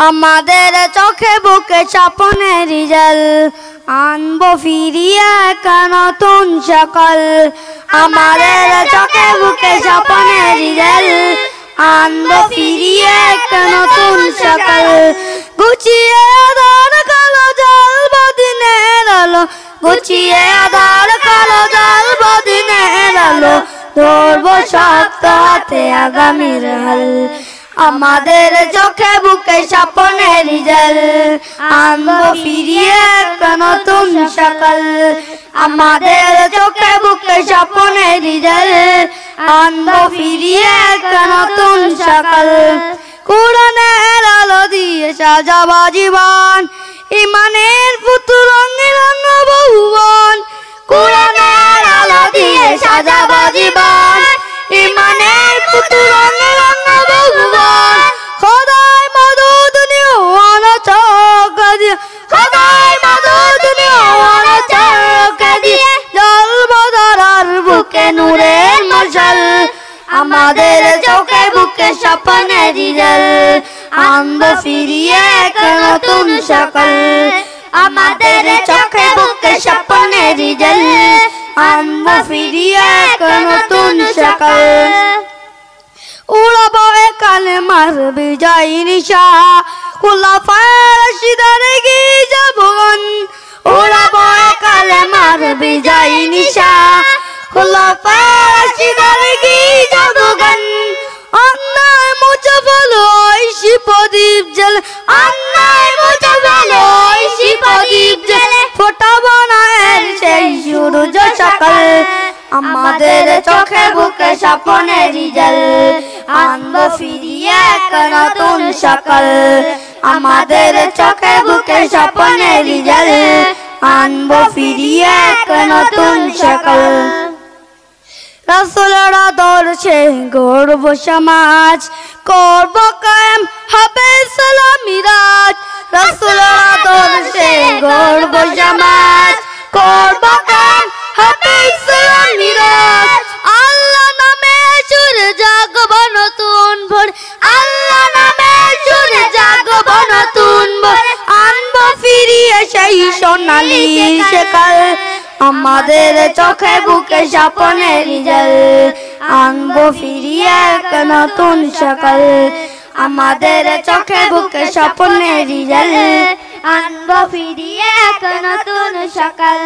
আমাদের চোখে বুকে স্বপ্নের জল আনবো ফিরিয়ে এক নতুন সকাল। আমাদের চোখে বুকে স্বপ্নের জল আনবো ফিরিয়ে এক নতুন সকাল। গুছিয়ে আধার কালো জল বদিনের আলো, গুছিয়ে আধার কালো জল বদিনের আলো, ধরবো শক্ত হাতে আগামীর হাল। আমাদের চোখে বুকে স্বপ্নের জল আনবো ফিরিয়ে এক নতুন সকাল। আমাদের চোখে বুকে স্বপ্নের জল আনবো ফিরিয়ে এক নতুন সকাল। কোরআনের আলো দিয়ে সাজাবো জীবন, ইমানের পুতুল রঙে রাঙাবো ভুবন। কোরআনের আলো দিয়ে সাজাবো জীবন, ইমানের পুতুল রঙে রাঙাবো ভুবন। খোদাই মদদ নিও চোখ দিয়ে, খোদাই মদদ নিও চোখ দিয়ে, জ্বলবো ধরার বুকে নূরের মশাল। আমাদের চোখে বুকে স্বপ্নের জল আনবো ফিরিয়ে এক নতুন সকাল। আমাদের চোখে বুকে স্বপ্নের জল আনবো ফিরিয়ে এক নতুন সকাল। উড়াবো কালেমার বিজয় নিশা, খুলাফায়ে রাশিদার গিয়ে যাবো গান। উড়াবো কালেমার বিজয় নিশা, খুলাফায়ে রাশিদার গিয়ে যাবো গান। অন্যায় মুছে ফেলো ঐশী প্রদীপ জ্বলে, অন্যায় মুছে ফেলো ঐশী প্রদীপ জ্বলে, ফোটাবো না এর সেই সূর্য সকাল। আমাদের চোখে বুকে স্বপ্নের জল আনবো ফিরিয়ে এক নতুন সকাল। আমাদের চোখে বুকে স্বপ্নের জল আনবো ফিরিয়ে এক নতুন সকাল। রাসূলের আদর্শে গড়বো সমাজ, করবো কায়েম হবে ইসলামী রাজ। রাসূলের আদর্শে গড়বো সমাজ, করবো কায়েম হবে ইসলামী রাজ। আল্লাহ নামে সুরে জাগবো নতুন ভোর, আল্লাহ নামে সুরে জাগবো নতুন ভোর, আনবো ফিরিয়ে সেই সোনালী সকাল। আমাদের চোখে বুকে স্বপ্নের জল আনবো ফিরিয়ে এক নতুন সকাল। আমাদের চোখে বুকে স্বপ্নের জল আনবো ফিরিয়ে এক নতুন সকাল।